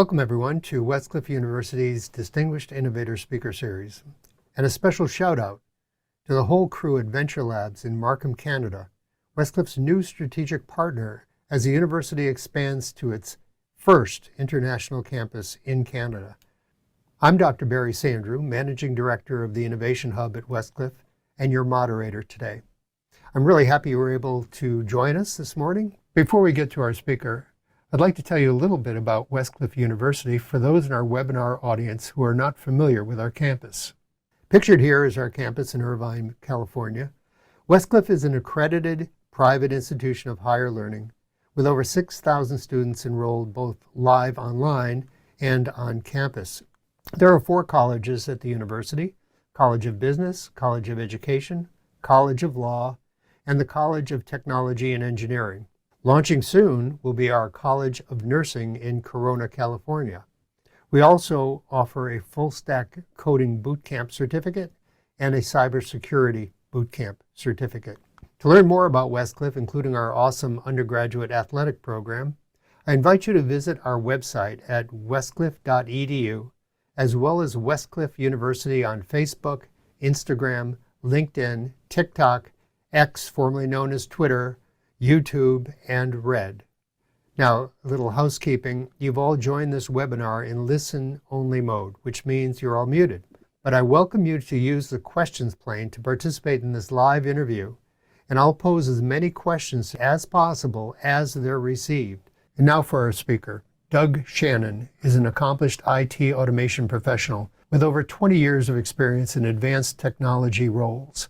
Welcome, everyone, to Westcliff University's Distinguished Innovator Speaker Series, and a special shout-out to the whole crew at Venture Labs in Markham, Canada, Westcliff's new strategic partner as the university expands to its first international campus in Canada. I'm Dr. Barry Sandrew, Managing Director of the Innovation Hub at Westcliff, and your moderator today. I'm really happy you were able to join us this morning. Before we get to our speaker, I'd like to tell you a little bit about Westcliff University for those in our webinar audience who are not familiar with our campus. Pictured here is our campus in Irvine, California. Westcliff is an accredited private institution of higher learning with over 6,000 students enrolled both live online and on campus. There are 4 colleges at the university: College of Business, College of Education, College of Law, and the College of Technology and Engineering. Launching soon will be our College of Nursing in Corona, California. We also offer a full-stack coding bootcamp certificate and a cybersecurity bootcamp certificate. To learn more about Westcliff, including our awesome undergraduate athletic program, I invite you to visit our website at westcliff.edu, as well as Westcliff University on Facebook, Instagram, LinkedIn, TikTok, X, formerly known as Twitter, YouTube, and Red. Now, a little housekeeping. You've all joined this webinar in listen-only mode, which means you're all muted. But I welcome you to use the questions pane to participate in this live interview, and I'll pose as many questions as possible as they're received. And now for our speaker. Doug Shannon is an accomplished IT automation professional with over 20 years of experience in advanced technology roles.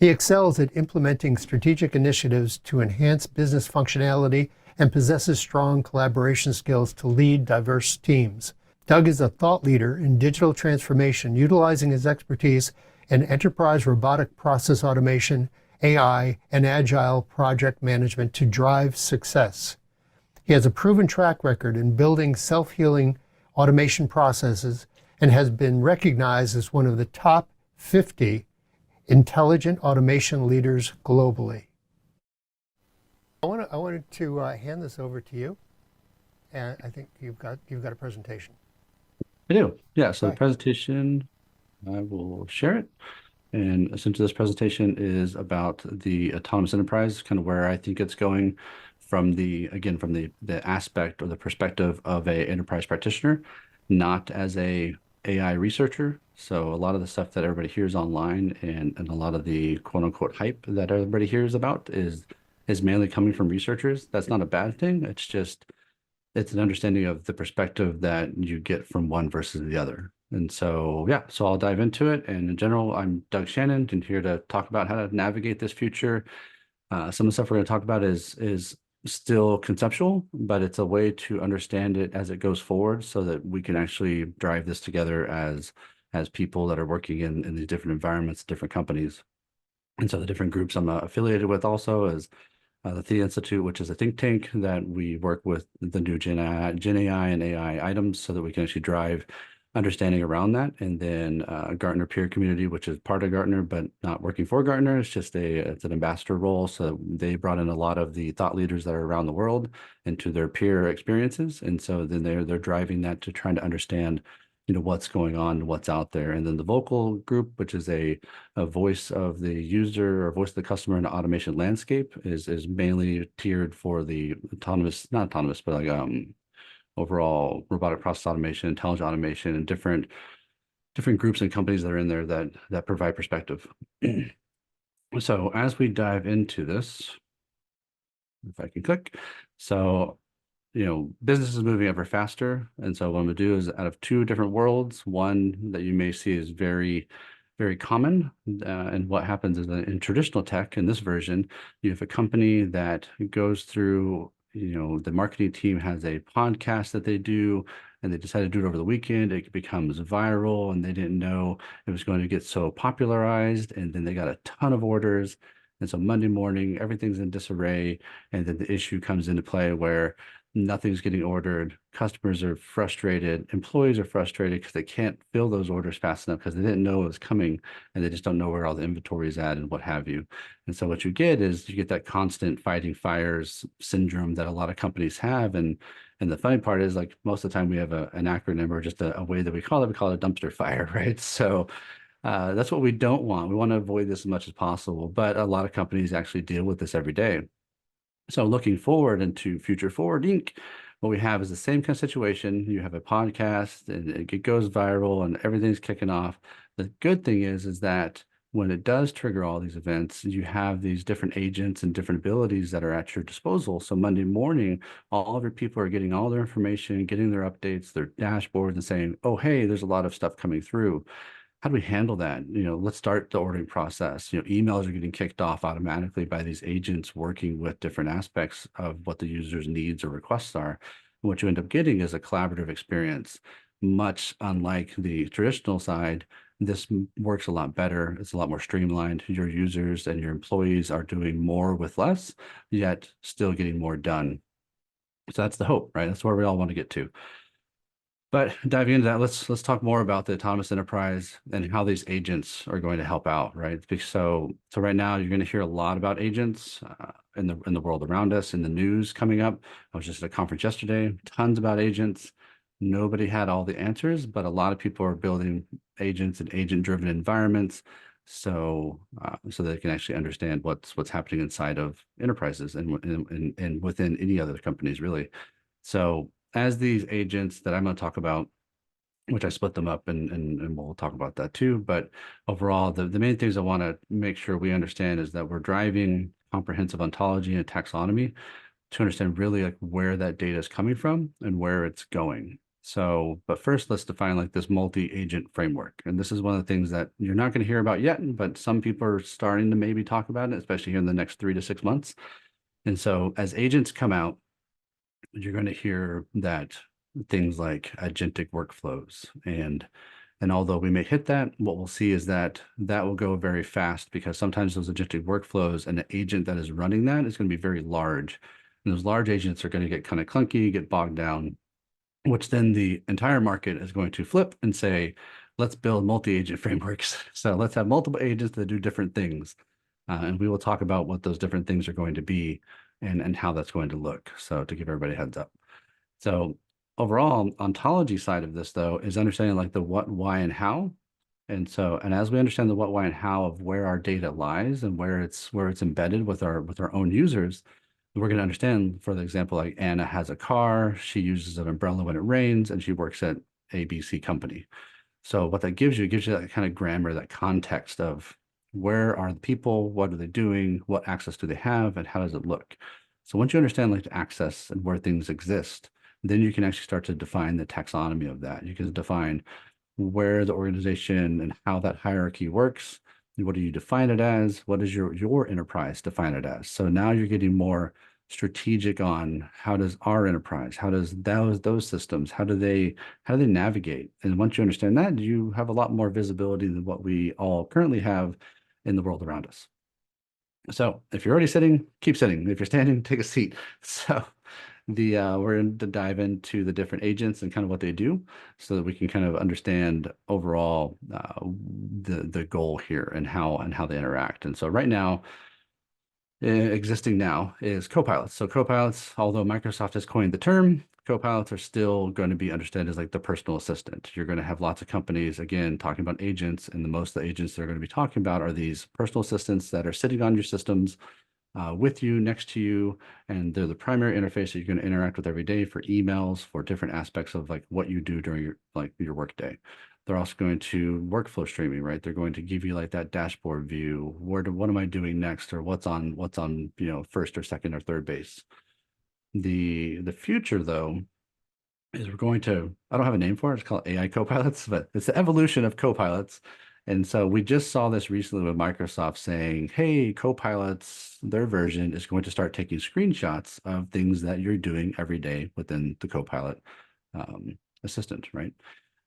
He excels at implementing strategic initiatives to enhance business functionality and possesses strong collaboration skills to lead diverse teams. Doug is a thought leader in digital transformation, utilizing his expertise in enterprise robotic process automation, AI, and agile project management to drive success. He has a proven track record in building self-healing automation processes and has been recognized as one of the top 50 intelligent automation leaders globally. I wanted to hand this over to you, and I think you've got a presentation. I do, yeah. So the presentation, I will share it, and essentially this presentation is about the autonomous enterprise, kind of where I think it's going from the aspect or the perspective of a enterprise practitioner, not as a AI researcher. So a lot of the stuff that everybody hears online and a lot of the quote unquote hype that everybody hears about is mainly coming from researchers. That's not a bad thing. It's just, it's an understanding of the perspective that you get from one versus the other. And so, yeah, so I'll dive into it. And in general, I'm Doug Shannon, and here to talk about how to navigate this future. Some of the stuff we're going to talk about is still conceptual, but it's a way to understand it as it goes forward so that we can actually drive this together as people that are working in these different environments, different companies. And so the different groups I'm affiliated with also is the Theia Institute, which is a think tank that we work with the new GenAI and AI items so that we can actually drive understanding around that. And then Gartner Peer Community, which is part of Gartner, but not working for Gartner. It's just it's an ambassador role. So they brought in a lot of the thought leaders that are around the world into their peer experiences. And so then they're driving that to trying to understand, what's going on, what's out there. And then the Vocal group, which is a voice of the user or voice of the customer in the automation landscape, is mainly tiered for the not autonomous, but like overall robotic process automation, intelligent automation, and different groups and companies that are in there that provide perspective. So as we dive into this, if I can click, so business is moving ever faster. And so what I'm going to do is, out of 2 different worlds, one that you may see is very, very common. And what happens is that in traditional tech, in this version, you have a company that goes through, the marketing team has a podcast that they do, and they decide to do it over the weekend. It becomes viral, and they didn't know it was going to get so popularized. And then they got a ton of orders. And so Monday morning, everything's in disarray. And then the issue comes into play where nothing's getting ordered. Customers are frustrated. Employees are frustrated because they can't fill those orders fast enough because they didn't know it was coming and they just don't know where all the inventory is at and what have you. And so what you get is you get that constant fighting fires syndrome that a lot of companies have. And the funny part is, like, most of the time we have an acronym or just a way that we call it. We call it a dumpster fire, right? So that's what we don't want. We want to avoid this as much as possible. But a lot of companies actually deal with this every day. So looking forward into Future Forward Inc., what we have is the same kind of situation. You have a podcast and it goes viral and everything's kicking off. The good thing is that when it does trigger all these events, you have these different agents and different abilities that are at your disposal. So Monday morning, all of your people are getting all their information, getting their updates, their dashboards, and saying, oh, hey, there's a lot of stuff coming through. How do we handle that? Let's start the ordering process. Emails are getting kicked off automatically by these agents working with different aspects of what the user's needs or requests are. And what you end up getting is a collaborative experience, much unlike the traditional side. This works a lot better. It's a lot more streamlined. Your users and your employees are doing more with less, yet still getting more done. So that's the hope, right? That's where we all want to get to. But diving into that, let's talk more about the autonomous enterprise and how these agents are going to help out, right? So right now you're going to hear a lot about agents in the world around us, in the news coming up. I was just at a conference yesterday, tons about agents. Nobody had all the answers, but a lot of people are building agents and agent-driven environments, so they can actually understand what's happening inside of enterprises and within any other companies, really. So as these agents that I'm going to talk about, which I split them up and we'll talk about that too. But overall, the main things I want to make sure we understand is that we're driving comprehensive ontology and taxonomy to understand really like where that data is coming from and where it's going. So, but first, let's define like this multi-agent framework. And this is one of the things that you're not going to hear about yet, but some people are starting to maybe talk about it, especially here in the next 3 to 6 months. And so as agents come out, you're going to hear that things like agentic workflows and although we may hit that, what we'll see is that will go very fast because sometimes those agentic workflows and the agent that is running that is going to be very large. And those large agents are going to get kind of clunky, get bogged down, which then the entire market is going to flip and say, let's build multi-agent frameworks. So let's have multiple agents that do different things. And we will talk about what those different things are going to be and how that's going to look. So to give everybody a heads up. So overall, ontology side of this, though, is understanding like the what, why, and how. And as we understand the what, why, and how of where our data lies and where it's embedded with our own users, we're going to understand, for the example, like Anna has a car, she uses an umbrella when it rains, and she works at ABC company. So what that gives you, it gives you that kind of grammar, that context of where are the people, what are they doing, what access do they have, and how does it look? So once you understand like the access and where things exist, then you can actually start to define the taxonomy of that. You can define where the organization and how that hierarchy works. What do you define it as? What does your enterprise define it as? So now you're getting more strategic on how does our enterprise, how does those systems, how do they navigate? And once you understand that, you have a lot more visibility than what we all currently have in the world around us. So if you're already sitting, keep sitting. If you're standing, take a seat. So we're going to dive into the different agents and kind of what they do so that we can kind of understand overall the goal here and how they interact. And so right now, existing now is CoPilots. So CoPilots, although Microsoft has coined the term, CoPilots are still going to be understood as like the personal assistant. You're going to have lots of companies, again, talking about agents, and most of the agents they're going to be talking about are these personal assistants that are sitting on your systems with you, next to you, and they're the primary interface that you're going to interact with every day for emails, for different aspects of like what you do during your work day. They're also going to workflow streaming, right? They're going to give you like that dashboard view. What am I doing next, or what's on first or second or third base. The future though is we're going to, I don't have a name for it. It's called AI copilots, but it's the evolution of copilots. And so we just saw this recently with Microsoft saying, hey, copilots, their version is going to start taking screenshots of things that you're doing every day within the Copilot assistant, right?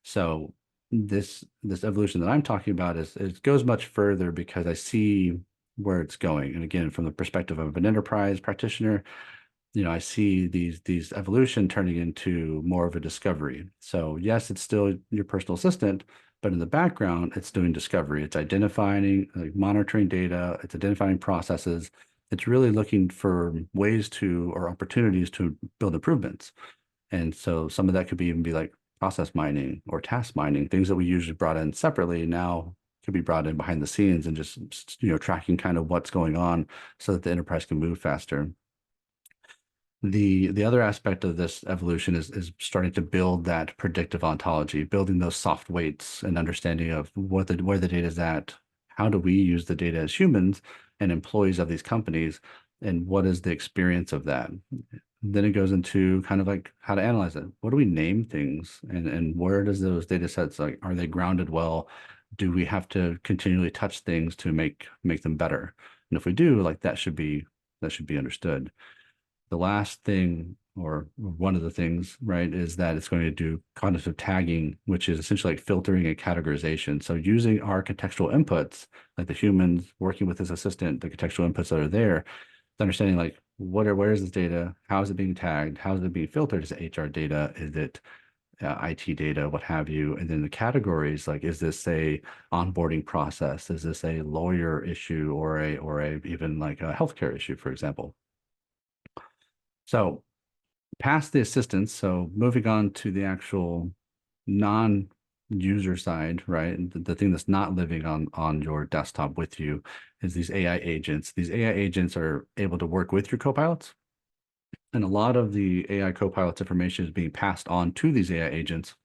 So this evolution that I'm talking about it goes much further because I see where it's going. And again, from the perspective of an enterprise practitioner, I see these evolution turning into more of a discovery. So yes, it's still your personal assistant, but in the background, it's doing discovery. It's identifying, like monitoring data, it's identifying processes. It's really looking for ways to or opportunities to build improvements. And so some of that could even be like process mining or task mining, things that we usually brought in separately now could be brought in behind the scenes and just tracking kind of what's going on so that the enterprise can move faster. The other aspect of this evolution is starting to build that predictive ontology, building those soft weights and understanding of where the data is at. How do we use the data as humans and employees of these companies, and what is the experience of that? Then it goes into kind of like how to analyze it. What do we name things, and where does those data sets, like, are they grounded well? Do we have to continually touch things to make them better? And if we do, like, that should be understood. The last thing, or one of the things, right, is that it's going to do cognitive tagging, which is essentially like filtering and categorization. So using our contextual inputs, like the humans working with this assistant, the contextual inputs that are there, understanding like where is this data, how is it being tagged, how is it being filtered? Is it HR data? Is it IT data, what have you? And then the categories, like, is this a onboarding process? Is this a lawyer issue or a even like a healthcare issue, for example? So past the assistance, so moving on to the actual non-user side, right? The thing that's not living on your desktop with you is these AI agents. These AI agents are able to work with your copilots. And a lot of the AI copilots information is being passed on to these AI agents.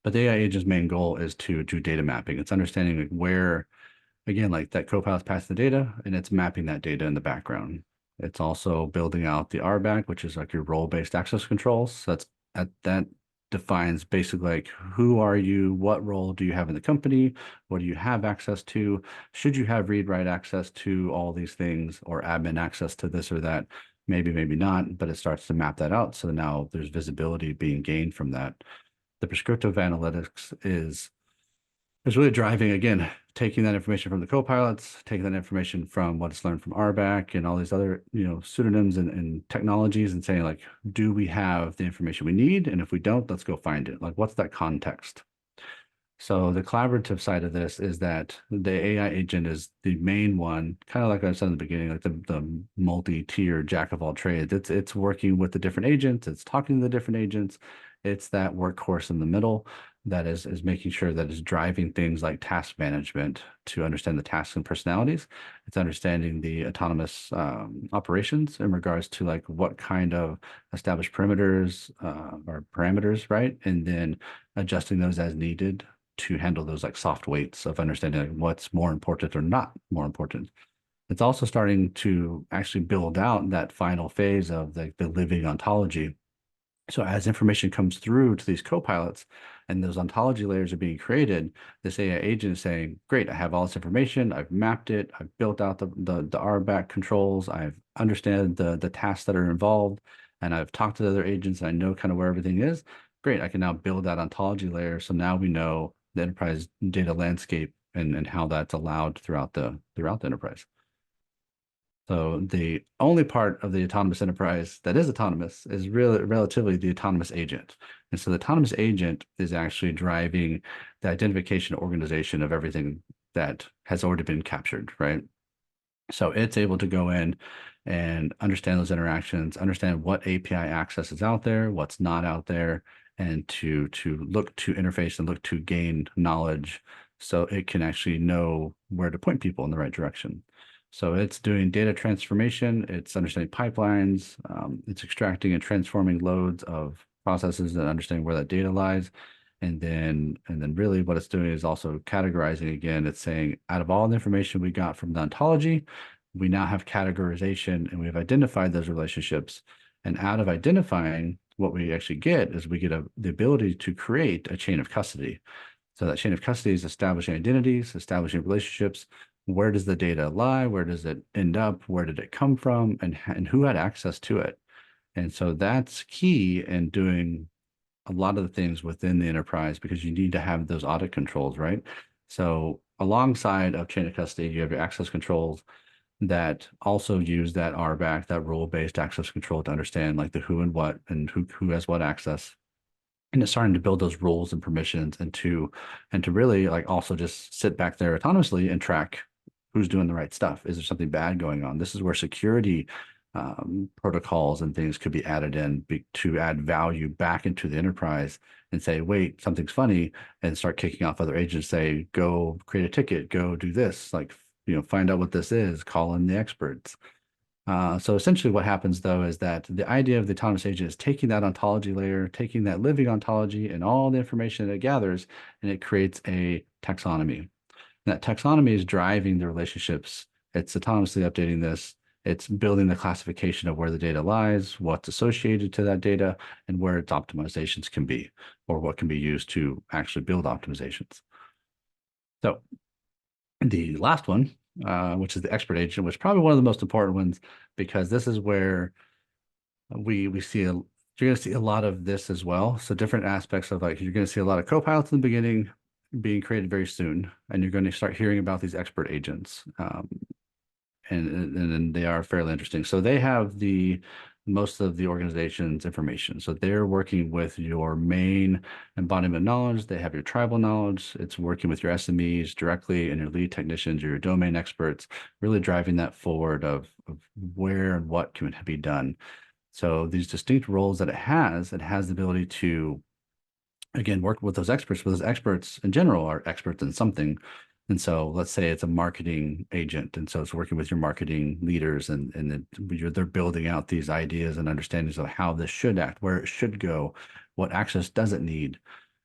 But the AI agent's main goal is to do data mapping. It's understanding like where, again, like that copilot's passed the data and it's mapping that data in the background. It's also building out the RBAC, which is like your role-based access controls. So that defines basically like who are you, what role do you have in the company, what do you have access to, should you have read-write access to all these things or admin access to this or that, maybe, maybe not, but it starts to map that out. So now there's visibility being gained from that. The prescriptive analytics is really driving, again, taking that information from the copilots, taking that information from what it's learned from RBAC and all these other, pseudonyms and technologies, and saying like, do we have the information we need? And if we don't, let's go find it. Like, what's that context? So the collaborative side of this is that the AI agent is the main one, kind of like I said in the beginning, like the multi-tier jack of all trades. It's working with the different agents, it's talking to the different agents. It's that workhorse in the middle that is making sure that it's driving things like task management to understand the tasks and personalities. It's understanding the autonomous operations in regards to like what kind of established perimeters or parameters, right? And then adjusting those as needed to handle those like soft weights of understanding like, what's more important or not more important. It's also starting to actually build out that final phase of the living ontology. So as information comes through to these copilots and those ontology layers are being created, this AI agent is saying, great, I have all this information, I've mapped it, I've built out the RBAC controls, I've understand the tasks that are involved, and I've talked to the other agents and I know kind of where everything is. Great, I can now build that ontology layer. So now we know the enterprise data landscape and how that's allowed throughout the enterprise. So the only part of the autonomous enterprise that is autonomous is really relatively the autonomous agent. And so the autonomous agent is actually driving the identification organization of everything that has already been captured, right? So it's able to go in and understand those interactions, understand what API access is out there, what's not out there, and to look to interface and look to gain knowledge so it can actually know where to point people in the right direction. So it's doing data transformation, it's understanding pipelines, it's extracting and transforming loads of processes and understanding where that data lies. And then really what it's doing is also categorizing again. It's saying out of all the information we got from the ontology, we now have categorization and we've identified those relationships. And out of identifying, what we actually get is we get the ability to create a chain of custody. So that chain of custody is establishing identities, establishing relationships. Where does the data lie? Where does it end up? Where did it come from? And who had access to it? And so that's key in doing a lot of the things within the enterprise because you need to have those audit controls, right? So alongside of chain of custody, you have your access controls. that also use that RBAC, that role-based access control, to understand like the who and what and who has what access. And it's starting to build those roles and permissions and to really like also just sit back there autonomously and track who's doing the right stuff. Is there something bad going on? This is where security protocols and things could be added in to add value back into the enterprise and say, wait, something's funny, and start kicking off other agents, say, go create a ticket, go do this, like, find out what this is, call in the experts. So essentially what happens though is that the idea of the autonomous agent is taking that ontology layer, taking that living ontology and all the information that it gathers, and it creates a taxonomy. And that taxonomy is driving the relationships. It's autonomously updating this. It's building the classification of where the data lies, what's associated to that data, and where its optimizations can be, or what can be used to actually build optimizations. So the last one, which is the expert agent, which is probably one of the most important ones, because this is where we see you're going to see a lot of this as well. So different aspects of, like, you're going to see a lot of copilots in the beginning being created very soon, and you're going to start hearing about these expert agents. And they are fairly interesting. So they have most of the organization's information. So they're working with your main embodiment knowledge. They have your tribal knowledge. It's working with your SMEs directly and your lead technicians, your domain experts, really driving that forward of where and what can be done. So these distinct roles that it has the ability to, again, work with those experts, but those experts in general are experts in something. And so let's say it's a marketing agent. And so it's working with your marketing leaders, and they're building out these ideas and understandings of how this should act, where it should go, what access does it need.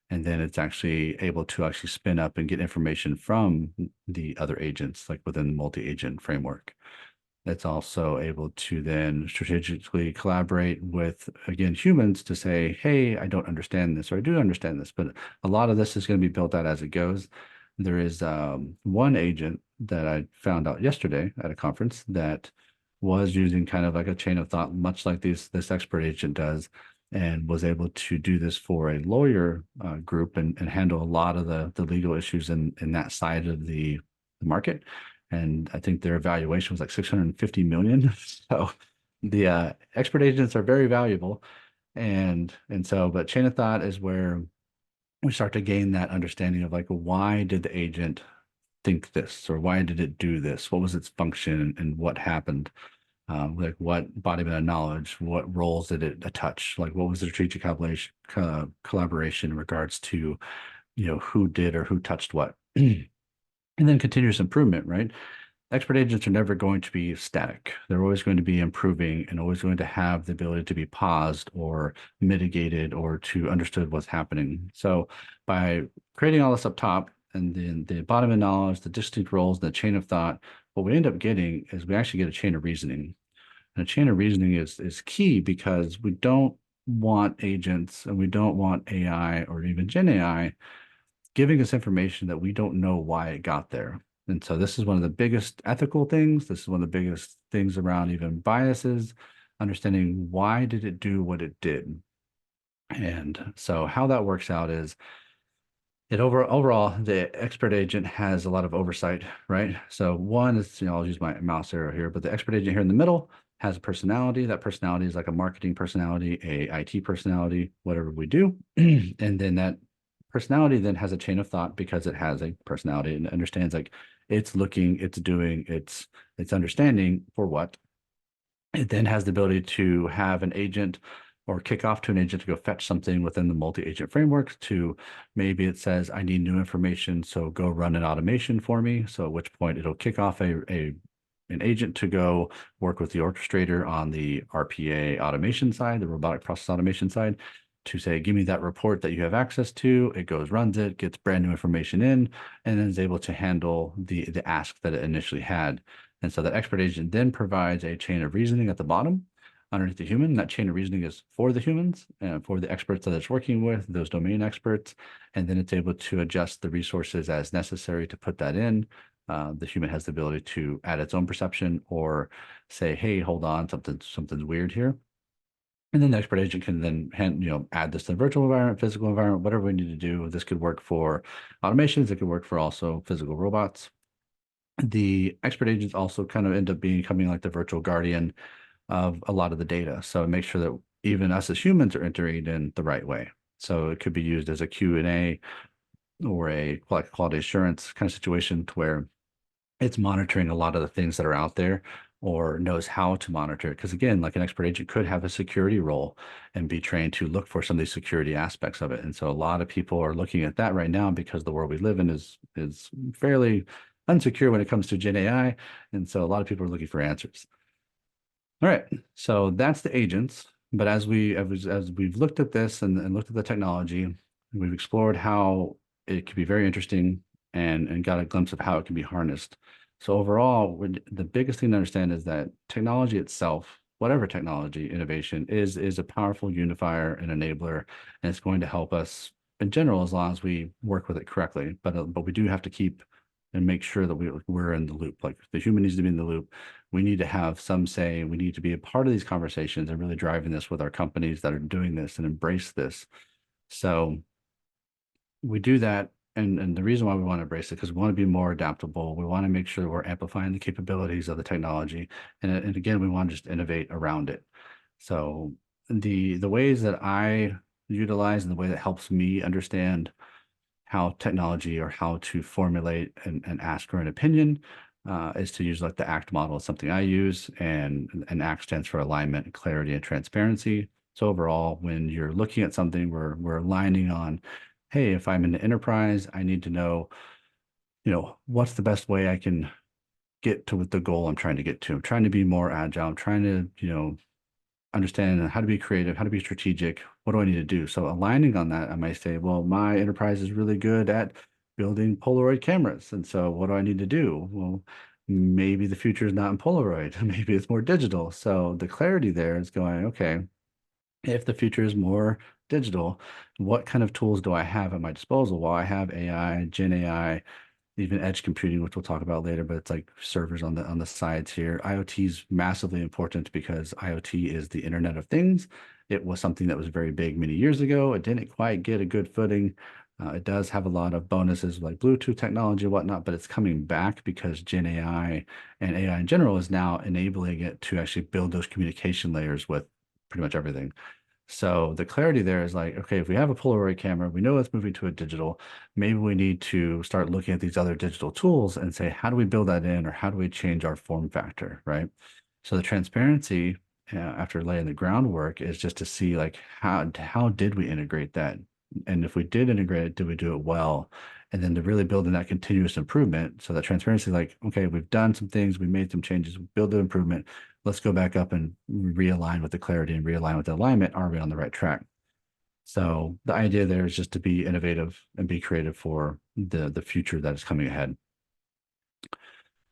And then it's actually able to actually spin up and get information from the other agents, like within the multi-agent framework. It's also able to then strategically collaborate with, again, humans to say, hey, I don't understand this, or I do understand this, but a lot of this is going to be built out as it goes. There is one agent that I found out yesterday at a conference that was using kind of like a chain of thought, much like this expert agent does, and was able to do this for a lawyer group and handle a lot of the legal issues in that side of the market. And I think their evaluation was like 650 million. So the expert agents are very valuable. And so, but chain of thought is where we start to gain that understanding of, like, why did the agent think this, or why did it do this? What was its function, and what happened? Like, what embodiment of knowledge, what roles did it touch? Like, what was the strategic collaboration in regards to, who did or who touched what? And then continuous improvement, right? Expert agents are never going to be static. They're always going to be improving and always going to have the ability to be paused or mitigated or to understood what's happening. So by creating all this up top, and then the embodiment knowledge, the distinct roles, the chain of thought, what we end up getting is we actually get a chain of reasoning. And a chain of reasoning is key, because we don't want agents, and we don't want AI or even Gen AI giving us information that we don't know why it got there. And so this is one of the biggest ethical things. This is one of the biggest things around even biases, understanding why did it do what it did. And so how that works out is overall, the expert agent has a lot of oversight, right? So one is, I'll use my mouse arrow here, but the expert agent here in the middle has a personality. That personality is like a marketing personality, a IT personality, whatever we do. And then that personality then has a chain of thought, because it has a personality and understands, like, it's looking, it's doing, it's understanding for what. It then has the ability to have an agent, or kick off to an agent to go fetch something within the multi-agent framework. To maybe it says, I need new information, so go run an automation for me. So at which point it'll kick off an agent to go work with the orchestrator on the RPA automation side, the robotic process automation side, to say, give me that report that you have access to. It goes, runs it, gets brand new information in, and then is able to handle the ask that it initially had. And so that expert agent then provides a chain of reasoning at the bottom underneath the human. That chain of reasoning is for the humans and for the experts that it's working with, those domain experts. And then it's able to adjust the resources as necessary to put that in. The human has the ability to add its own perception, or say, hey, hold on, something's weird here. And then the expert agent can then add this to the virtual environment, physical environment, whatever we need to do. This could work for automations. It could work for also physical robots. The expert agents also kind of end up becoming like the virtual guardian of a lot of the data. So it makes sure that even us as humans are entering in the right way. So it could be used as a Q&A or a like quality assurance kind of situation to where it's monitoring a lot of the things that are out there or knows how to monitor it. Because again, like an expert agent could have a security role and be trained to look for some of these security aspects of it. And so a lot of people are looking at that right now because the world we live in is fairly unsecure when it comes to Gen AI. And so a lot of people are looking for answers. All right, so that's the agents. But as we've looked at this and looked at the technology, we've explored how it could be very interesting and got a glimpse of how it can be harnessed. So overall, the biggest thing to understand is that technology itself, whatever technology innovation is a powerful unifier and enabler, and it's going to help us in general as long as we work with it correctly. But we do have to keep and make sure that we're in the loop. Like the human needs to be in the loop. We need to have some say. We need to be a part of these conversations and really driving this with our companies that are doing this and embrace this. So we do that. And the reason why we want to embrace it, because we want to be more adaptable. We want to make sure we're amplifying the capabilities of the technology. And again, we want to just innovate around it. So the ways that I utilize and the way that helps me understand how technology or how to formulate and ask for an opinion is to use like the ACT model is something I use, and ACT stands for alignment, clarity, and transparency. So overall, when you're looking at something, we're aligning on, hey, if I'm in the enterprise, I need to know, what's the best way I can get to the goal I'm trying to get to. I'm trying to be more agile. I'm trying to, understand how to be creative, how to be strategic. What do I need to do? So aligning on that, I might say, well, my enterprise is really good at building Polaroid cameras. And so what do I need to do? Well, maybe the future is not in Polaroid. Maybe it's more digital. So the clarity there is going, okay, if the future is more digital, what kind of tools do I have at my disposal? Well, I have AI, Gen AI, even edge computing, which we'll talk about later, but it's like servers on the sides here. IoT is massively important because IoT is the Internet of Things. It was something that was very big many years ago. It didn't quite get a good footing. It does have a lot of bonuses like Bluetooth technology and whatnot, but it's coming back because Gen AI and AI in general is now enabling it to actually build those communication layers with pretty much everything. So the clarity there is like, okay, if we have a Polaroid camera, we know it's moving to a digital, maybe we need to start looking at these other digital tools and say, how do we build that in, or how do we change our form factor, right? So the transparency after laying the groundwork is just to see like how did we integrate that? And if we did integrate it, did we do it well? And then to really build in that continuous improvement. So that transparency, like, okay, we've done some things, we made some changes, build the improvement. Let's go back up and realign with the clarity and realign with the alignment. Are we on the right track? So the idea there is just to be innovative and be creative for the future that is coming ahead.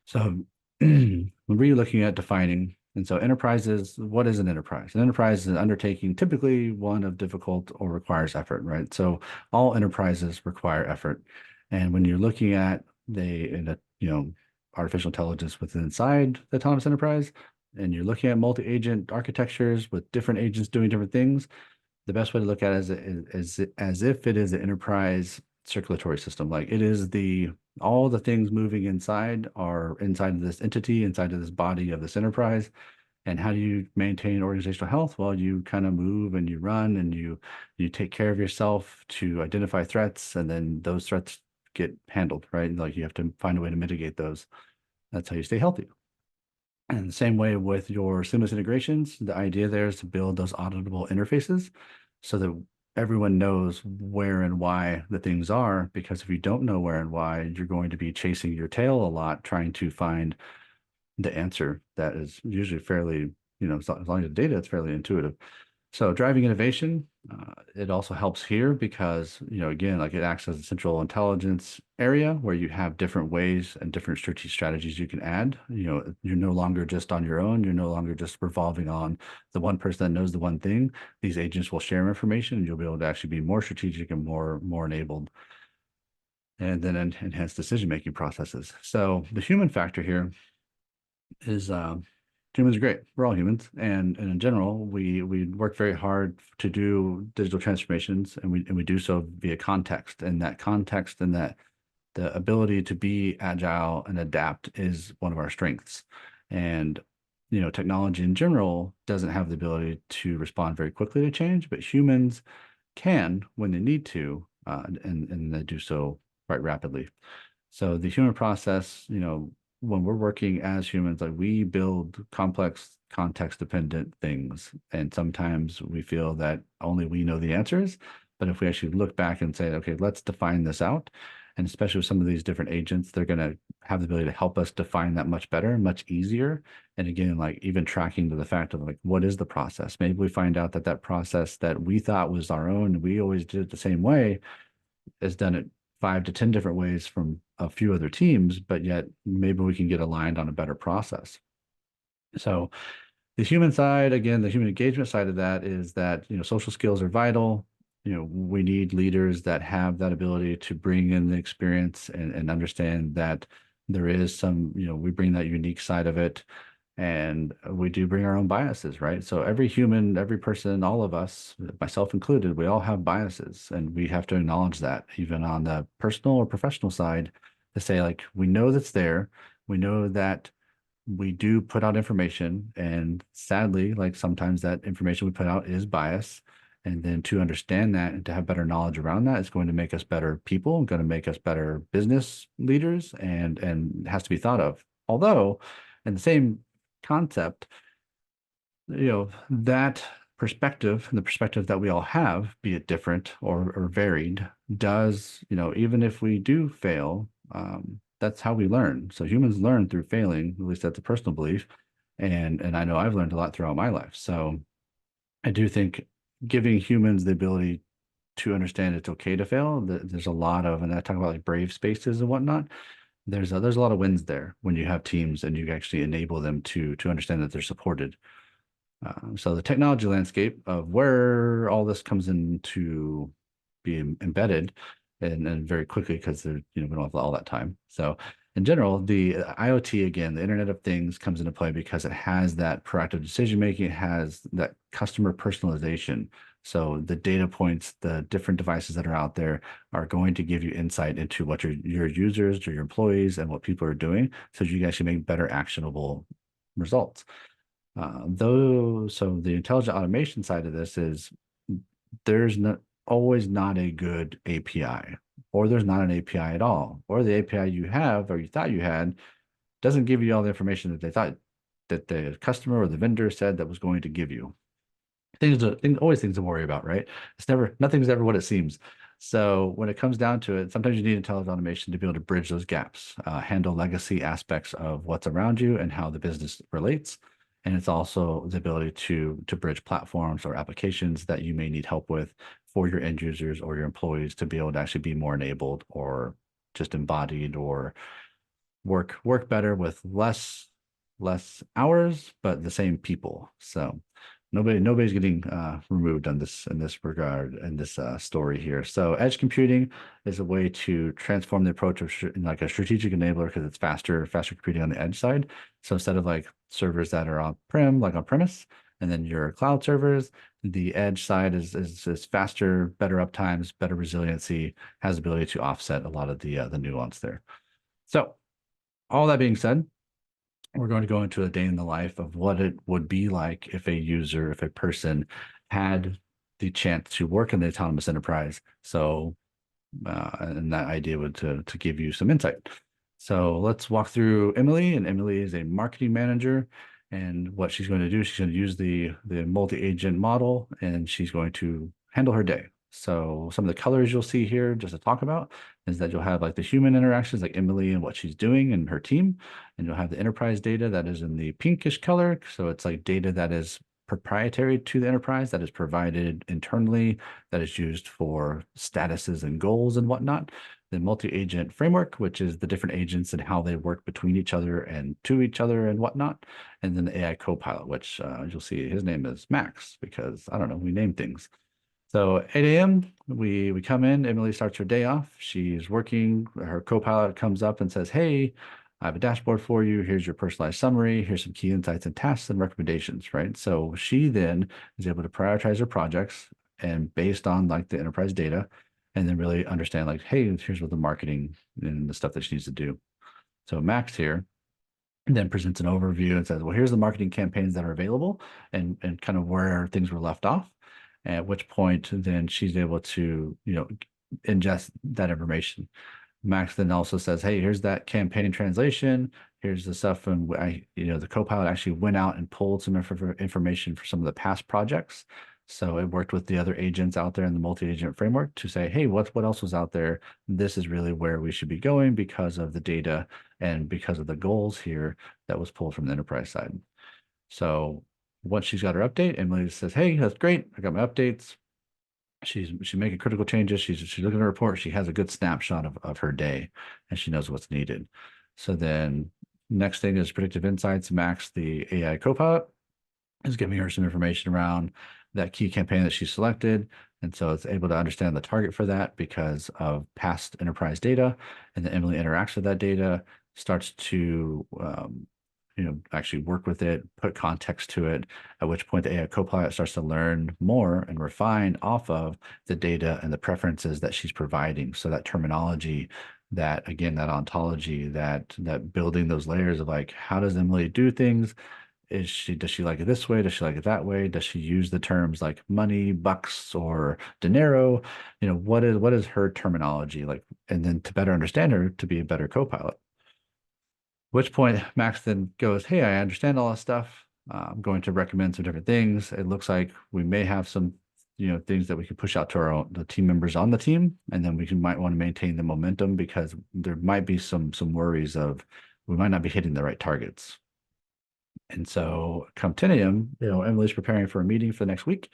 So when we're looking at defining, and so enterprises, what is an enterprise? An enterprise is an undertaking, typically one of difficult or requires effort, right? So all enterprises require effort. And when you're looking at artificial intelligence within inside the autonomous enterprise, and you're looking at multi-agent architectures with different agents doing different things, the best way to look at it is as if it is an enterprise circulatory system. Like it is all the things moving inside are inside of this entity, inside of this body of this enterprise. And how do you maintain organizational health? Well, you kind of move and you run and you take care of yourself to identify threats, and then those threats get handled, right? Like you have to find a way to mitigate those. That's how you stay healthy. And the same way with your seamless integrations, the idea there is to build those auditable interfaces so that everyone knows where and why the things are. Because if you don't know where and why, you're going to be chasing your tail a lot, trying to find the answer that is usually fairly, as long as the data, it's fairly intuitive. So driving innovation, it also helps here because, again, like it acts as a central intelligence area where you have different ways and different strategies you can add. You're no longer just on your own. You're no longer just revolving on the one person that knows the one thing. These agents will share information and you'll be able to actually be more strategic and more enabled, and then enhance decision-making processes. So the human factor here is humans are great. We're all humans, and in general, we work very hard to do digital transformations, and we do so via context, and that context and that the ability to be agile and adapt is one of our strengths. And, technology in general doesn't have the ability to respond very quickly to change, but humans can when they need to, and they do so quite rapidly. So the human process, when we're working as humans, like we build complex context dependent things. And sometimes we feel that only we know the answers. But if we actually look back and say, okay, let's define this out, and especially with some of these different agents, they're going to have the ability to help us define that much better, much easier. And again, like even tracking to the fact of like, what is the process? Maybe we find out that that process that we thought was our own, we always did it the same way, has done it 5 to 10 different ways from a few other teams, but yet maybe we can get aligned on a better process. So the human side, again, the human engagement side of that is that, social skills are vital. We need leaders that have that ability to bring in the experience and understand that there is some, we bring that unique side of it. And we do bring our own biases, right? So every human, every person, all of us, myself included, we all have biases, and we have to acknowledge that even on the personal or professional side, to say like, we know that's there. We know that we do put out information, and sadly, like sometimes that information we put out is bias. And then to understand that and to have better knowledge around that is going to make us better people, going to make us better business leaders, and has to be thought of. Although, in the same concept, that perspective and the perspective that we all have, be it different or varied, does, even if we do fail, that's how we learn. So humans learn through failing, at least that's a personal belief. And I know I've learned a lot throughout my life. So I do think giving humans the ability to understand it's okay to fail, there's a lot of, and I talk about like brave spaces and whatnot. There's a lot of wins there when you have teams and you actually enable them to understand that they're supported. So the technology landscape of where all this comes into being embedded, and very quickly, because we don't have all that time. So in general, the IoT, again, the Internet of Things, comes into play because it has that proactive decision making, it has that customer personalization. So the data points, the different devices that are out there are going to give you insight into what your users or your employees and what people are doing, so you can actually make better actionable results. So the intelligent automation side of this is there's always not a good API, or there's not an API at all, or the API you have or you thought you had doesn't give you all the information that they thought that the customer or the vendor said that was going to give you. Always things to worry about, right? Nothing's ever what it seems. So when it comes down to it, sometimes you need intelligent automation to be able to bridge those gaps, handle legacy aspects of what's around you and how the business relates. And it's also the ability to bridge platforms or applications that you may need help with for your end users or your employees to be able to actually be more enabled or just embodied, or work better with less hours, but the same people. So nobody's getting removed in this regard, in this story here. So edge computing is a way to transform the approach of like a strategic enabler, because it's faster computing on the edge side. So instead of like servers that are on-prem, like on premise, and then your cloud servers, the edge side is faster, better uptimes, better resiliency, has the ability to offset a lot of the nuance there. So all that being said, we're going to go into a day in the life of what it would be like if a person had the chance to work in the autonomous enterprise. So, and that idea would to give you some insight. So let's walk through Emily, and Emily is a marketing manager. And what she's going to do, she's going to use the multi-agent model, and she's going to handle her day. So some of the colors you'll see here, just to talk about, is that you'll have like the human interactions, like Emily and what she's doing and her team. And you'll have the enterprise data that is in the pinkish color. So it's like data that is proprietary to the enterprise, that is provided internally, that is used for statuses and goals and whatnot. The multi-agent framework, which is the different agents and how they work between each other and to each other and whatnot. And then the AI CoPilot, which you'll see his name is Max, because I don't know, we name things. So 8 a.m., we come in, Emily starts her day off. She's working, her CoPilot comes up and says, hey, I have a dashboard for you. Here's your personalized summary. Here's some key insights and tasks and recommendations, right? So she then is able to prioritize her projects, and based on like the enterprise data, and then really understand like, hey, here's what the marketing and the stuff that she needs to do. So Max here then presents an overview and says, well, here's the marketing campaigns that are available and kind of where things were left off. At which point then she's able to, ingest that information. Max then also says, hey, here's that campaign translation. Here's the stuff. And the Copilot actually went out and pulled some information for some of the past projects. So it worked with the other agents out there in the multi-agent framework to say, hey, what else was out there? This is really where we should be going because of the data and because of the goals here that was pulled from the enterprise side. So once she's got her update, Emily says, hey, that's great. I got my updates. She's making critical changes. She's looking at her report. She has a good snapshot of her day and she knows what's needed. So then next thing is predictive insights. Max, the AI Copilot, is giving her some information around that key campaign that she selected. And so it's able to understand the target for that because of past enterprise data. And then Emily interacts with that data, starts to actually work with it, put context to it, at which point the AI Copilot starts to learn more and refine off of the data and the preferences that she's providing. So that terminology, that again, that ontology, that building those layers of like, how does Emily do things? Does she like it this way? Does she like it that way? Does she use the terms like money, bucks, or dinero? What is her terminology like? And then to better understand her, to be a better Copilot. Which point Max then goes, hey, I understand all this stuff. I'm going to recommend some different things. It looks like we may have some, things that we can push out to the team members on the team, and then might want to maintain the momentum because there might be some worries of we might not be hitting the right targets. And so come 10 a.m., Emily's preparing for a meeting for the next week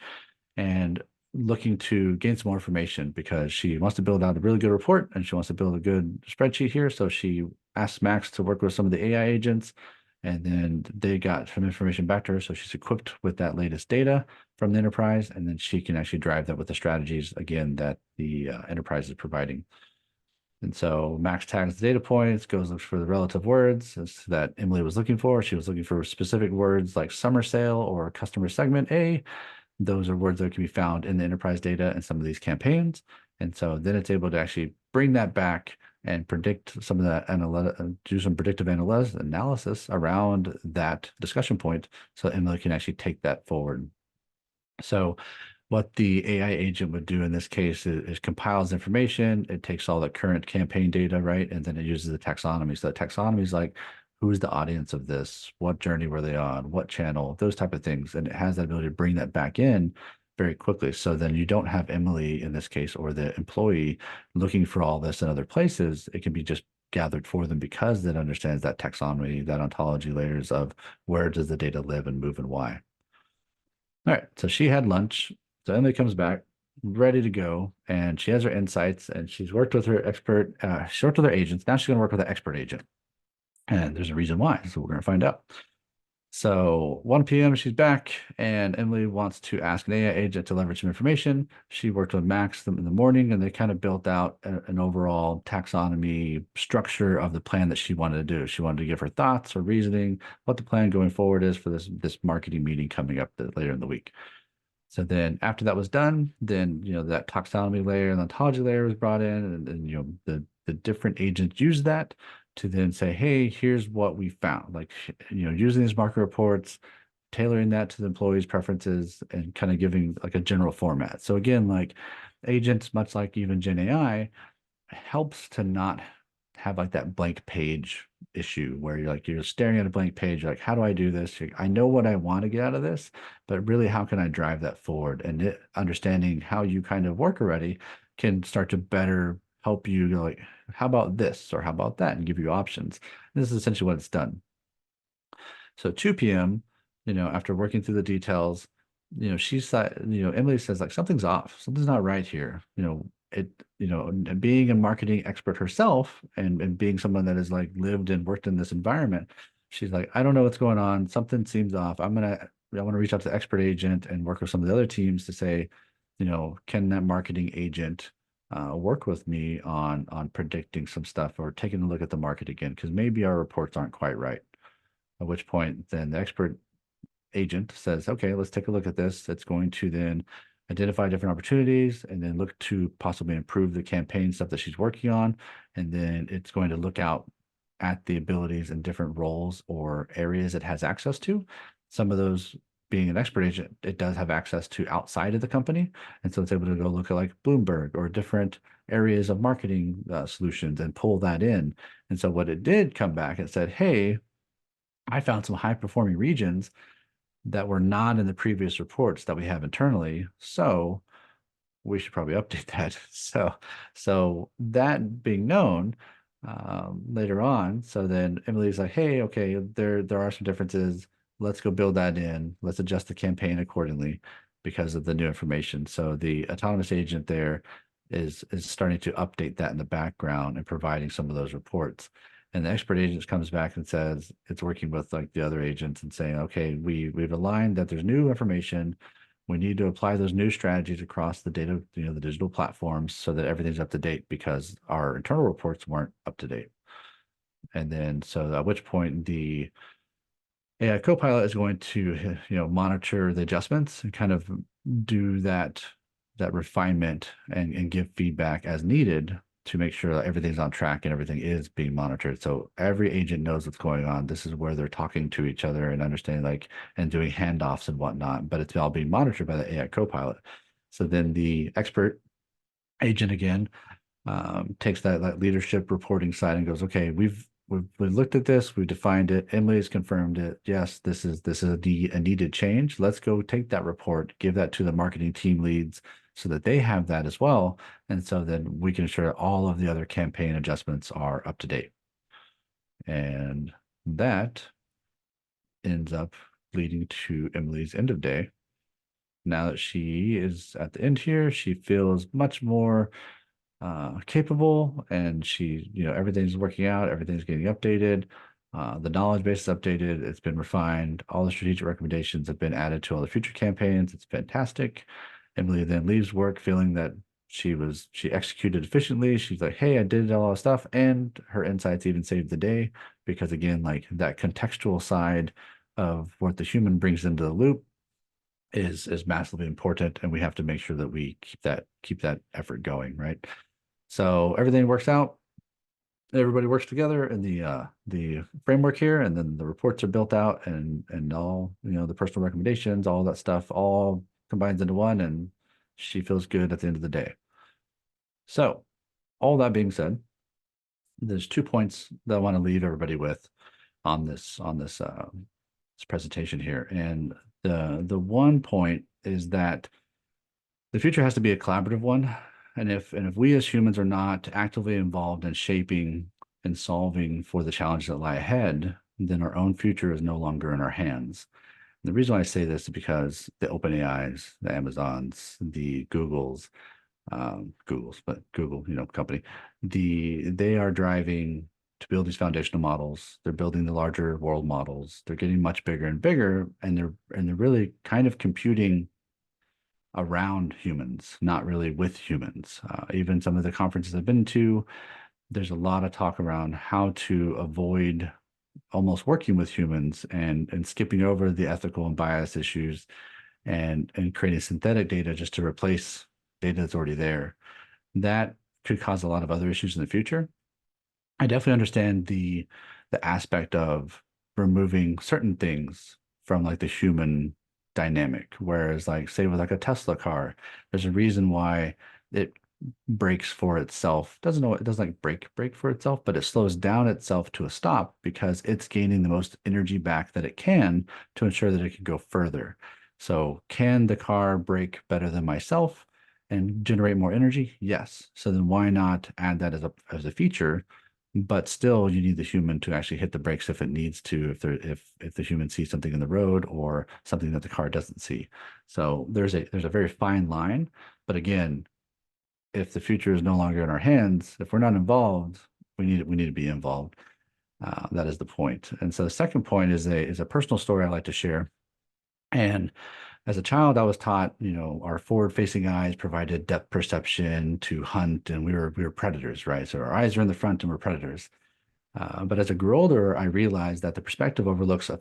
and looking to gain some more information because she wants to build out a really good report and she wants to build a good spreadsheet here. So she asked Max to work with some of the AI agents, and then they got some information back to her. So she's equipped with that latest data from the enterprise, and then she can actually drive that with the strategies, again, that the enterprise is providing. And so Max tags the data points, goes looks for the relative words that Emily was looking for. She was looking for specific words like summer sale or customer segment A. Those are words that can be found in the enterprise data and some of these campaigns. And so then it's able to actually bring that back and predict some of that, do some predictive analysis around that discussion point so Emily can actually take that forward. So what the AI agent would do in this case is compiles information. It takes all the current campaign data, right? And then it uses the taxonomy. So the taxonomy is like, who's the audience of this? What journey were they on? What channel? Those type of things. And it has that ability to bring that back in very quickly. So then you don't have Emily in this case or the employee looking for all this in other places. It can be just gathered for them because it understands that taxonomy, that ontology layers of where does the data live and move and why. All right, so she had lunch. So Emily comes back, ready to go, and she has her insights, and she's worked with her expert. She worked with her agents. Now she's going to work with an expert agent, and there's a reason why. So we're going to find out. So 1 p.m. she's back, and Emily wants to ask an AI agent to leverage some information. She worked with Max in the morning, and they kind of built out an overall taxonomy structure of the plan that she wanted to do. She wanted to give her thoughts or reasoning, what the plan going forward is for this marketing meeting coming up later in the week. So then after that was done, then, that taxonomy layer and the ontology layer was brought in, and the different agents use that to then say, hey, here's what we found, like, using these market reports, tailoring that to the employees' preferences and kind of giving like a general format. So again, like agents, much like even GenAI, helps to not have like that blank page issue where you're staring at a blank page, like, how do I do this? I know what I want to get out of this, but really, how can I drive that forward? And understanding how you kind of work already can start to better help you go like, how about this or how about that, and give you options. And this is essentially what it's done. So 2 p.m., after working through the details, Emily says like something's off, something's not right here. And being a marketing expert herself and being someone that has like lived and worked in this environment, she's like, I don't know what's going on. Something seems off. I want to reach out to the expert agent and work with some of the other teams to say, can that marketing agent work with me on predicting some stuff or taking a look at the market again? Because maybe our reports aren't quite right. At which point then the expert agent says, okay, let's take a look at this. It's going to then identify different opportunities, and then look to possibly improve the campaign stuff that she's working on. And then it's going to look out at the abilities and different roles or areas it has access to. Some of those, being an expert agent, it does have access to outside of the company. And so it's able to go look at like Bloomberg or different areas of marketing solutions and pull that in. And so what it did come back and said, hey, I found some high performing regions that were not in the previous reports that we have internally. So we should probably update that. So that being known later on, so then Emily's like, hey, okay, there are some differences. Let's go build that in. Let's adjust the campaign accordingly because of the new information. So the autonomous agent there is starting to update that in the background and providing some of those reports. And the expert agent comes back and says it's working with like the other agents and saying, okay, we've aligned that there's new information. We need to apply those new strategies across the data, the digital platforms so that everything's up to date because our internal reports weren't up to date. And then, so at which point the AI Copilot is going to, monitor the adjustments and kind of do that refinement and give feedback as needed to make sure that everything's on track and everything is being monitored. So every agent knows what's going on. This is where they're talking to each other and understanding and doing handoffs and whatnot, but it's all being monitored by the AI Copilot. So then the expert agent again takes that leadership reporting side and goes, okay, we've looked at this, we've defined it, Emily has confirmed it. Yes, this is a needed change. Let's go take that report, give that to the marketing team leads so that they have that as well. And so then we can ensure all of the other campaign adjustments are up to date. And that ends up leading to Emily's end of day. Now that she is at the end here, she feels much more capable, and she, everything's working out, everything's getting updated. The knowledge base is updated, it's been refined, all the strategic recommendations have been added to all the future campaigns. It's fantastic. Emily then leaves work feeling that she executed efficiently. She's like, hey, I did all the stuff, and her insights even saved the day because again, like that contextual side of what the human brings into the loop is massively important, and we have to make sure that we keep that effort going, right? So everything works out. Everybody works together in the framework here, and then the reports are built out, and all the personal recommendations, all that stuff, all combines into one, and she feels good at the end of the day. So all that being said, there's 2 points that I want to leave everybody with on this presentation here, and the one point is that the future has to be a collaborative one. And if we as humans are not actively involved in shaping and solving for the challenges that lie ahead, then our own future is no longer in our hands. And the reason why I say this is because the OpenAIs, the Amazons, the Googles, but Google, company, they are driving to build these foundational models. They're building the larger world models. They're getting much bigger and bigger, and they're really kind of computing around humans, not really with humans. Even some of the conferences I've been to, there's a lot of talk around how to avoid almost working with humans and skipping over the ethical and bias issues and creating synthetic data just to replace data that's already there. That could cause a lot of other issues in the future. I definitely understand the aspect of removing certain things from like the human dynamic, whereas like say with like a Tesla car, there's a reason why it brakes for itself. It doesn't like brake for itself, but it slows down itself to a stop because it's gaining the most energy back that it can to ensure that it can go further. So can the car brake better than myself and generate more energy? Yes. So then why not add that as a feature? But still, you need the human to actually hit the brakes if it needs to, if the human sees something in the road or something that the car doesn't see. So there's a very fine line. But again, if the future is no longer in our hands, if we're not involved, we need to be involved. That is the point. And so the second point is a personal story I like to share. And as a child, I was taught, our forward-facing eyes provided depth perception to hunt, and we were predators, right? So our eyes are in the front, and we're predators. But as I grew older, I realized that the perspective overlooks a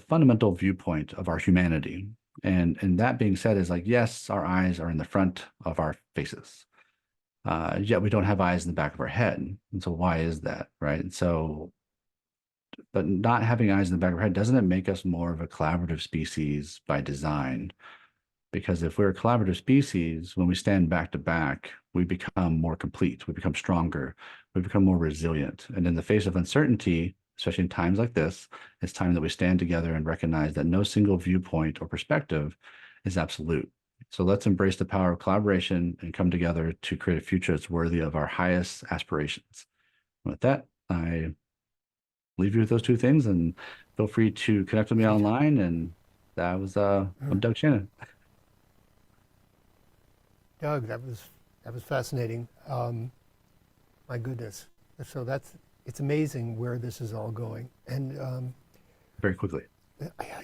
fundamental viewpoint of our humanity. And that being said is like, yes, our eyes are in the front of our faces. Yet we don't have eyes in the back of our head. And so why is that, right? And so, but not having eyes in the back of our head, doesn't it make us more of a collaborative species by design? Because if we're a collaborative species, when we stand back to back, we become more complete, we become stronger, we become more resilient. And in the face of uncertainty, especially in times like this, it's time that we stand together and recognize that no single viewpoint or perspective is absolute. So let's embrace the power of collaboration and come together to create a future that's worthy of our highest aspirations. With that, I leave you with those two things, and feel free to connect with me online. And that was I'm Doug Shannon. Doug, that was fascinating. My goodness. So it's amazing where this is all going. And Very quickly.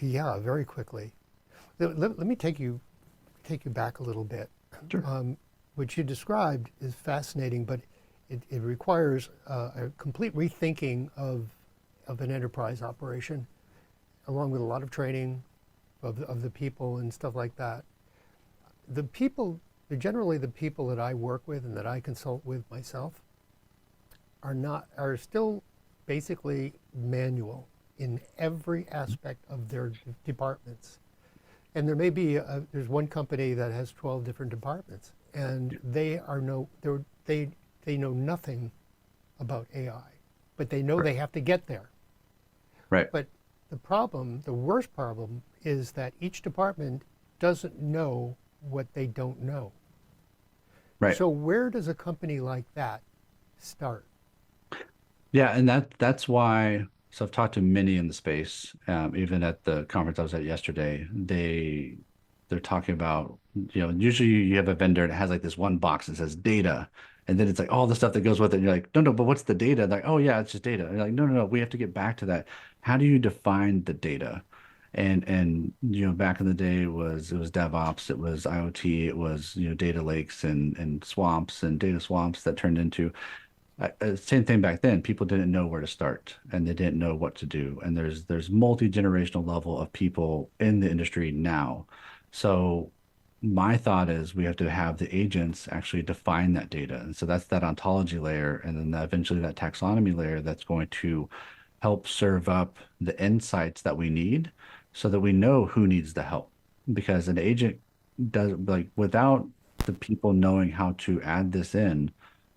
yeah, very quickly. Let me take you back a little bit. Sure. What you described is fascinating, but it requires a complete rethinking of an enterprise operation, along with a lot of training of the people and stuff like that. Generally the people that I work with and that I consult with myself are still basically manual in every aspect of their departments. And there may be there's one company that has 12 different departments, and they know nothing about AI, but they know they have to get there. Right. But the worst problem, is that each department doesn't know what they don't know. Right. So where does a company like that start? Yeah, and that's why. So I've talked to many in the space, even at the conference I was at yesterday. They're talking about, usually you have a vendor that has like this one box that says data, and then it's like all the stuff that goes with it. And you're like, no, but what's the data? They're like, oh yeah, it's just data. And you're like, no, we have to get back to that. How do you define the data? And back in the day it was DevOps, it was IoT, it was data lakes and swamps and data swamps that turned into same thing back then. People didn't know where to start and they didn't know what to do. And there's multi-generational level of people in the industry now. So my thought is we have to have the agents actually define that data. And so that's that ontology layer, and then eventually that taxonomy layer that's going to help serve up the insights that we need so that we know who needs the help. Because an agent does, like, without the people knowing how to add this in,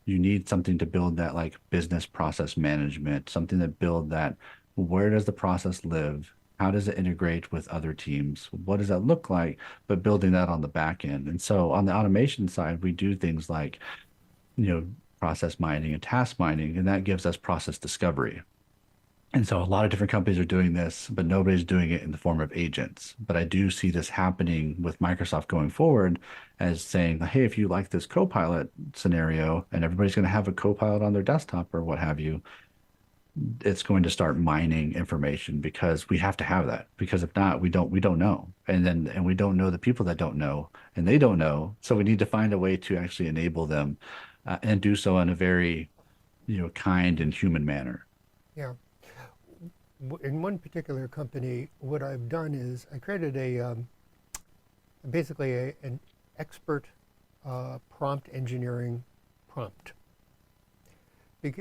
you need something to build that like business process management, something that build that, where does the process live? How does it integrate with other teams? What does that look like? But building that on the back end. And so on the automation side, we do things like, process mining and task mining, and that gives us process discovery. And so a lot of different companies are doing this, but nobody's doing it in the form of agents. But I do see this happening with Microsoft going forward as saying, hey, if you like this Copilot scenario and everybody's going to have a Copilot on their desktop or what have you, it's going to start mining information because we have to have that. Because if not, we don't know. And we don't know the people that don't know, and they don't know. So we need to find a way to actually enable them and do so in a very, kind and human manner. Yeah. In one particular company, what I've done is I created basically an expert prompt engineering prompt.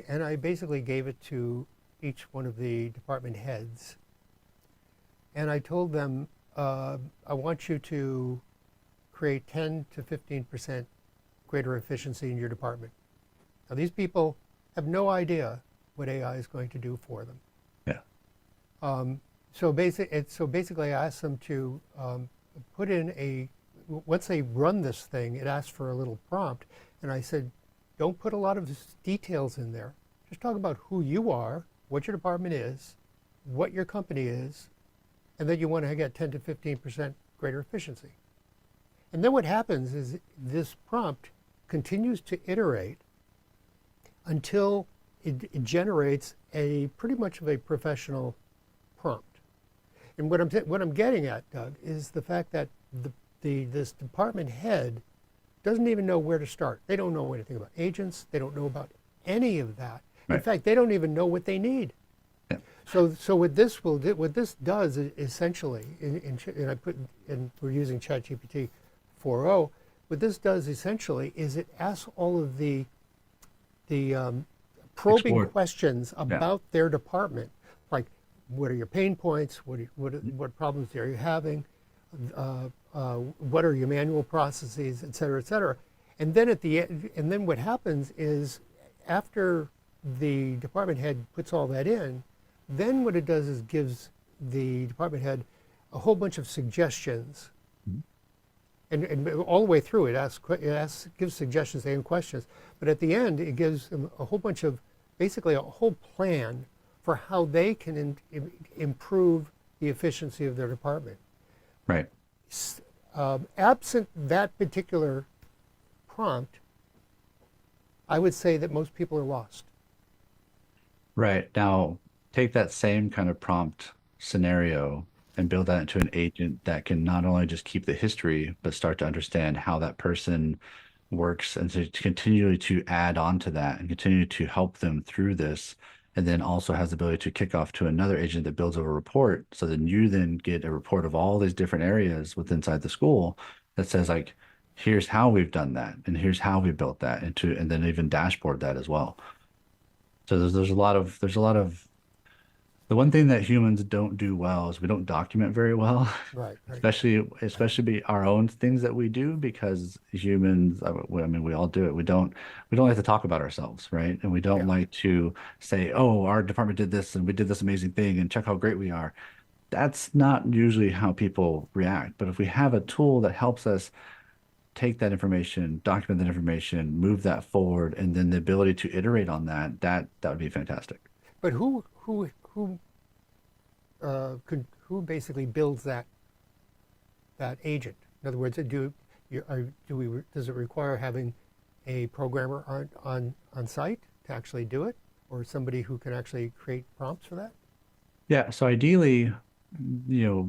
And I basically gave it to each one of the department heads. And I told them, I want you to create 10 to 15% greater efficiency in your department. Now, these people have no idea what AI is going to do for them. Yeah. So basically, I asked them to put in once they run this thing, it asks for a little prompt. And I said, don't put a lot of details in there. Just talk about who you are, what your department is, what your company is, and then you want to get 10 to 15% greater efficiency. And then what happens is this prompt continues to iterate until it generates pretty much of a professional prompt. And what I'm getting at, Doug, is the fact that this department head doesn't even know where to start. They don't know anything about agents. They don't know about any of that. Right. In fact, they don't even know what they need. Yeah. So what this does essentially, and I put, and we're using ChatGPT 4.0. What this does essentially is it asks all of the probing Explore. questions Yeah. about their department, like what are your pain points, what problems are you having, what are your manual processes, et cetera, et cetera. And then at the end, and then what happens is after the department head puts all that in, then what it does is gives the department head a whole bunch of suggestions, Mhm. and all the way through gives suggestions and questions, but at the end it gives them a whole bunch of, basically a whole plan for how they can improve the efficiency of their department. Right. Absent that particular prompt, I would say that most people are lost. Right. Now, take that same kind of prompt scenario and build that into an agent that can not only just keep the history, but start to understand how that person works and to continually to add on to that and continue to help them through this. And then also has the ability to kick off to another agent that builds a report. So then you then get a report of all these different areas within inside the school that says like, here's how we've done that, and here's how we built that into, and then even dashboard that as well. So there's a lot of the one thing that humans don't do well is we don't document very well, Right, right. especially be our own things that we do because humans, I mean, we all do it. We don't like to talk about ourselves, right? And we don't Yeah. like to say, "Oh, our department did this and we did this amazing thing and check how great we are." That's not usually how people react. But if we have a tool that helps us take that information, document that information, move that forward, and then the ability to iterate on that, that would be fantastic. But who basically builds that agent? In other words, does it require having a programmer on site to actually do it, or somebody who can actually create prompts for that? Yeah, so ideally,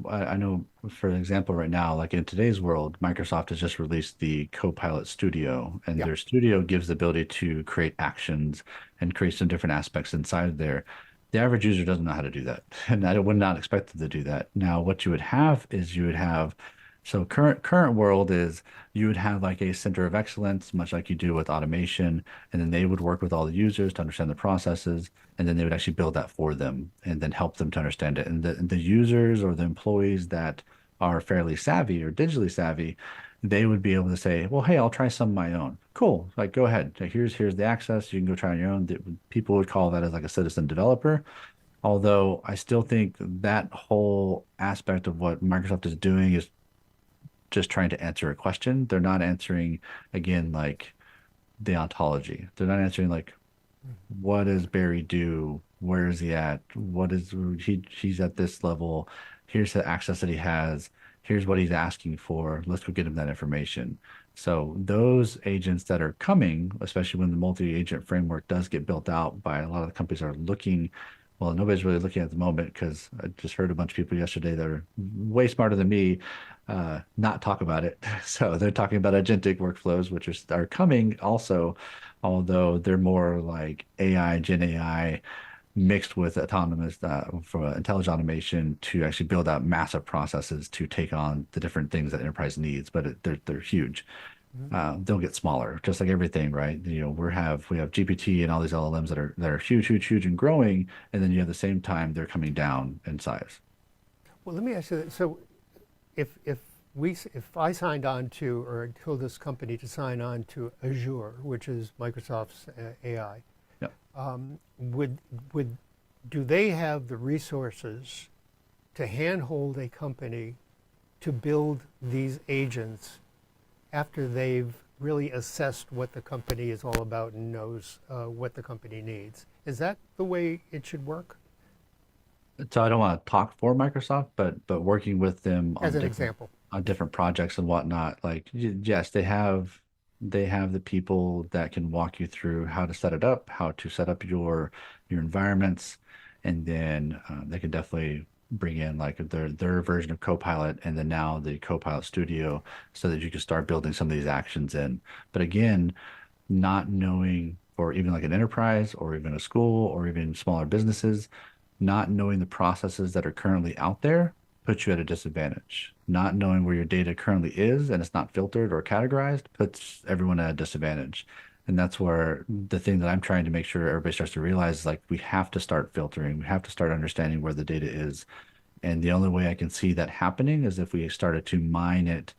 I know for example, right now, like in today's world, Microsoft has just released the CoPilot Studio, and Yeah. their studio gives the ability to create actions and create some different aspects inside there. The average user doesn't know how to do that, and I would not expect them to do that. Now, what you would have is you would have, so current world is you would have like a center of excellence, much like you do with automation, and then they would work with all the users to understand the processes, and then they would actually build that for them and then help them to understand it. And the users or the employees that are fairly savvy or digitally savvy, they would be able to say, well, hey, I'll try some of my own. Cool. Like, go ahead. Like, here's the access. You can go try on your own. People would call that as like a citizen developer. Although I still think that whole aspect of what Microsoft is doing is just trying to answer a question. They're not answering, again, like the ontology. They're not answering like, what does Barry do? Where is he at? He's at this level. Here's the access that he has. Here's what he's asking for. Let's go get him that information. So those agents that are coming, especially when the multi-agent framework does get built out by a lot of the companies are looking, well, nobody's really looking at the moment because I just heard a bunch of people yesterday that are way smarter than me not talk about it. So they're talking about agentic workflows, which are coming also, although they're more like AI, Gen AI mixed with autonomous for intelligent automation to actually build out massive processes to take on the different things that enterprise needs. But they're huge. Mhm. They'll get smaller, just like everything, right? We have GPT and all these LLMs that are huge, huge, huge and growing, and then you have the same time they're coming down in size. Well, let me ask you that. So, if I signed on to, or I told this company to sign on to Azure, which is Microsoft's AI, Yeah. would would do they have the resources to handhold a company to build these agents after they've really assessed what the company is all about and knows what the company needs? Is that the way it should work? So I don't want to talk for Microsoft, but working with them As an example. on different projects and whatnot, like yes, they have the people that can walk you through how to set it up, how to set up your environments, and then they can definitely bring in like their version of Copilot and then now the Copilot Studio so that you can start building some of these actions in. But again, not knowing for even like an enterprise or even a school or even smaller businesses not knowing the processes that are currently out there puts you at a disadvantage. Not knowing where your data currently is and it's not filtered or categorized puts everyone at a disadvantage. And that's where the thing that I'm trying to make sure everybody starts to realize is like we have to start filtering. We have to start understanding where the data is. And the only way I can see that happening is if we started to mine it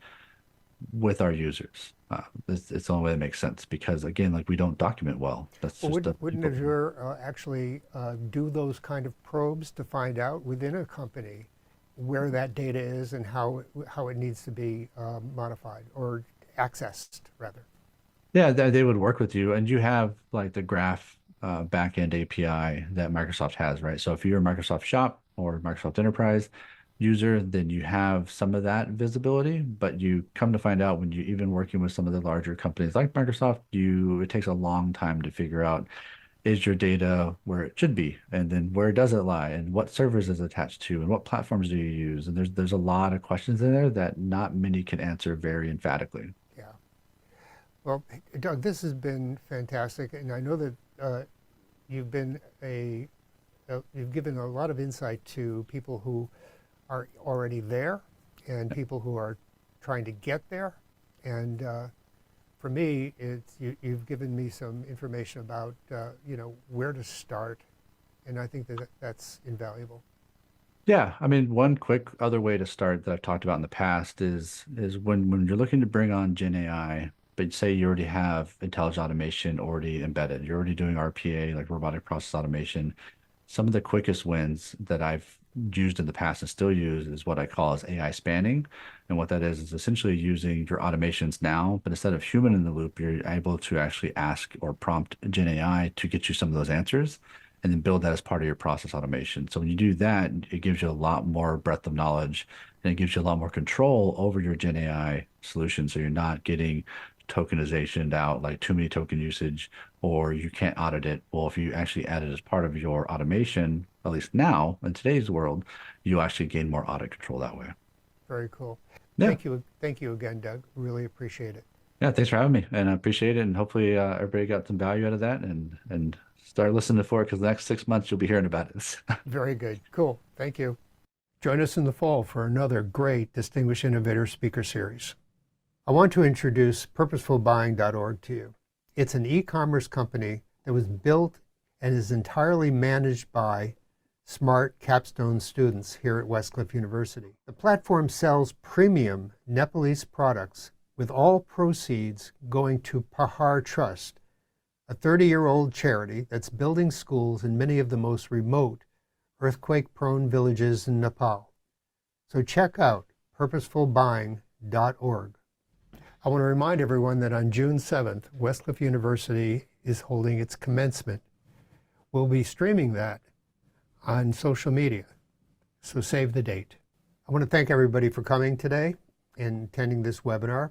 with our users. It's the only way that makes sense because again, like we don't document well. That's Well, just a wouldn't people thing. Azure actually do those kind of probes to find out within a company where that data is and how it needs to be modified or accessed, rather? Yeah, they would work with you, and you have like the graph backend API that Microsoft has, right? So if you're a Microsoft Shop or Microsoft Enterprise user, then you have some of that visibility. But you come to find out when you even working with some of the larger companies like Microsoft, it takes a long time to figure out is your data where it should be, and then where does it lie, and what servers is it attached to, and what platforms do you use? And there's a lot of questions in there that not many can answer very emphatically. Yeah. Well, Doug, this has been fantastic, and I know that you've been you've given a lot of insight to people who are already there and people who are trying to get there. And for me, you've given me some information about where to start, and I think that that's invaluable. Yeah, I mean, one quick other way to start that I've talked about in the past is when you're looking to bring on Gen AI, but say you already have intelligent automation already embedded, you're already doing RPA, like robotic process automation. Some of the quickest wins that I've used in the past and still use is what I call as AI spanning. And what that is essentially using your automations now, but instead of human in the loop, you're able to actually ask or prompt Gen AI to get you some of those answers and then build that as part of your process automation. So when you do that, it gives you a lot more breadth of knowledge and it gives you a lot more control over your Gen AI solution. So you're not getting tokenization out, like too many token usage, or you can't audit it. Well, if you actually add it as part of your automation, at least now in today's world, you actually gain more audit control that way. Very cool. Yeah. Thank you again, Doug. Really appreciate it. Yeah. Thanks for having me. And I appreciate it. And hopefully everybody got some value out of that and start listening for it because the next 6 months you'll be hearing about it. Very good. Cool. Thank you. Join us in the fall for another great Distinguished Innovator Speaker Series. I want to introduce purposefulbuying.org to you. It's an e-commerce company that was built and is entirely managed by smart capstone students here at Westcliff University. The platform sells premium Nepalese products with all proceeds going to Pahar Trust, a 30-year-old charity that's building schools in many of the most remote, earthquake-prone villages in Nepal. So check out purposefulbuying.org. I want to remind everyone that on June 7th, Westcliff University is holding its commencement. We'll be streaming that on social media, so save the date. I want to thank everybody for coming today and attending this webinar.